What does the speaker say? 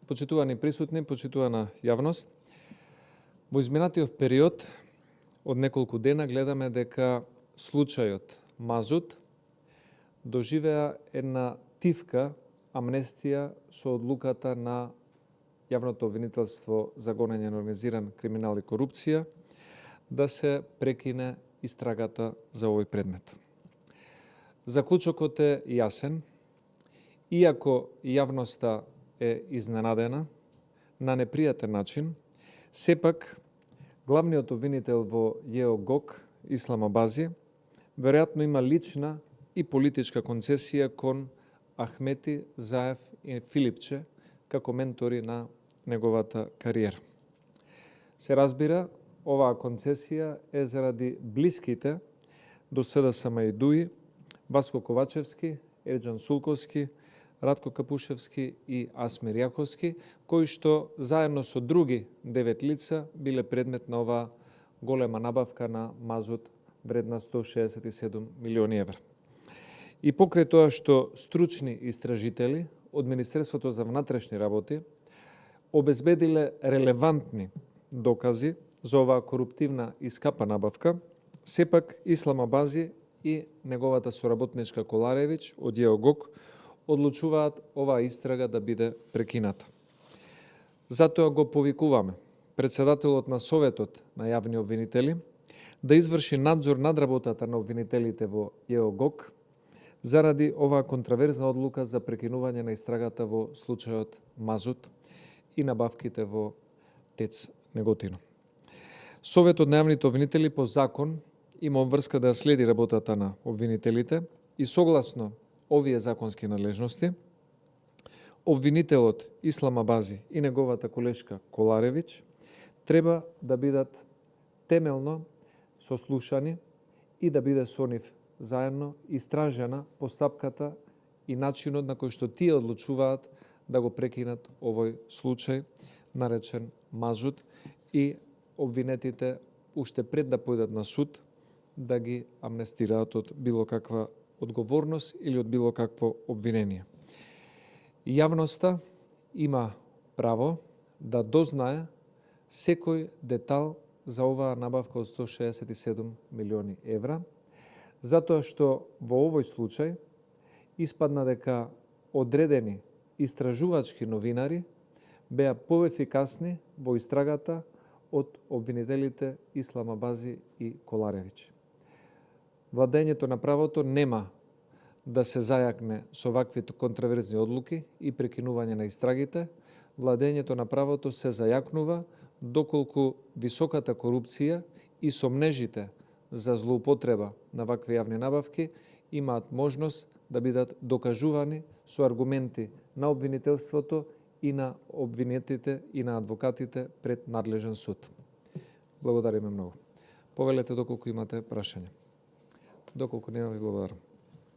почитувани присутни, почитувана јавност, во изминатиот период од неколку дена гледаме дека случајот Мазут доживеа една тивка амнестија со одлуката на Јавното обвинителство за гонење на организиран криминал и корупција да се прекине истрагата за овој предмет. Заклучокот е јасен, иако јавноста е изненадена на непријатен начин, сепак главниот обвинител во ЈЕО-ГОК, Ислам Абази, веројатно има лична и политичка концесија кон Ахмети, Заев и Филипче како ментори на неговата кариера. Се разбира, оваа концесија е заради блиските до СДСМ и ДУИ, Васко Ковачевски, Ерџан Сулковски, Радко Капушевски и Асмир Јаховски, кои што заедно со други 9 лица биле предмет на оваа голема набавка на Мазут вредна 167 милиони евра. И покрај тоа што стручни истражители од Министерството за внатрешни работи обезбедиле релевантни докази за оваа коруптивна и скапа набавка, сепак Ислам Абази и неговата соработничка Коларевиќ од ЈЕО-ГОК одлучуваат оваа истрага да биде прекината. Затоа го повикуваме председателот на Советот на јавни обвинители да изврши надзор над работата на обвинителите во ЈЕО-ГОК заради оваа контраверзна одлука за прекинување на истрагата во случајот Мазут и набавките во ТЕЦ Неготино. Советот на јавните обвинители по закон има обврска да следи работата на обвинителите и согласно овие законски надлежности, обвинителот Ислам Абази и неговата колешка Коларевиќ треба да бидат темелно сослушани и да биде со нив заедно истражена постапката и начинот на кој што тие одлучуваат да го прекинат овој случај наречен Мазут и обвинетите уште пред да појдат на суд да ги амнестираат од било каква одговорност или од било какво обвинение. Јавноста има право да дознае секој детал за оваа набавка од 167 милиони евра, затоа што во овој случај испадна дека одредени истражувачки новинари беа поефикасни во истрагата од обвинителите Ислам Абази и Коларевиќ. Владењето на правото нема да се зајакне со ваквите контраверзни одлуки и прекинување на истрагите. Владењето на правото се зајакнува доколку високата корупција и сомнежите за злоупотреба на вакви јавни набавки имаат можност да бидат докажувани со аргументи на обвинителството и на обвинетите и на адвокатите пред надлежен суд. Благодариме многу. Повелете доколку имате прашање. Доколку нема, ви благодарам.